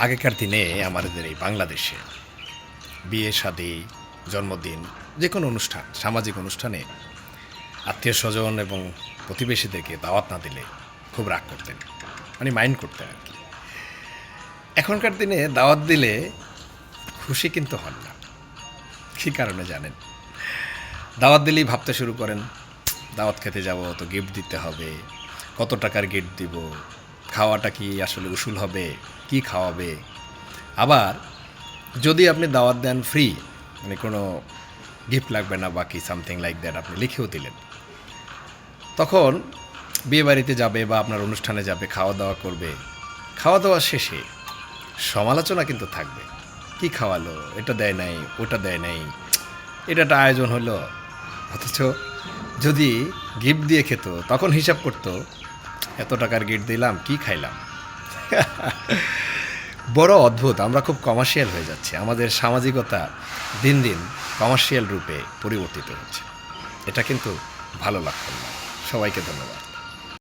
আগেকার দিনে আমাদের এই বাংলাদেশে বিয়ে শাদী জন্মদিন যে কোনো অনুষ্ঠান সামাজিক অনুষ্ঠানে আত্মীয় স্বজন এবং প্রতিবেশীদেরকে দাওয়াত না দিলে খুব রাগ করতেন, মানে মাইন্ড করতেন আর কি। এখনকার দিনে দাওয়াত দিলে খুশি কিন্তু হন না। কী কারণে জানেন? দাওয়াত দিলেই ভাবতে শুরু করেন, দাওয়াত খেতে যাব তো গিফট দিতে হবে, কত টাকার গিফট দিব, খাওয়াটা কি আসলে উসুল হবে, কি খাওয়াবে। আবার যদি আপনি দাওয়াত দেন ফ্রি, মানে কোনো গিফট লাগবে না বাকি সামথিং লাইক দ্যাট, আপনি লিখেও দিলেন, তখন বিয়ে বাড়িতে যাবে বা আপনার অনুষ্ঠানে যাবে, খাওয়া দাওয়া করবে, খাওয়া দাওয়া শেষে সমালোচনা কিন্তু থাকবে। কি খাওয়ালো, এটা দেয় নাই, ওটা দেয় নাই, এটা একটা আয়োজন হলো। অথচ যদি গিফট দিয়ে খেত তখন হিসাব করতো, এত টাকার গিফট দিলাম, কি খাইলাম। বড় অদ্ভুত, আমরা খুব কমার্শিয়াল হয়ে যাচ্ছে, আমাদের সামাজিকতা দিন দিন কমার্শিয়াল রূপে পরিবর্তিত হচ্ছে। এটা কিন্তু ভালো লক্ষণ না। সবাইকে ধন্যবাদ।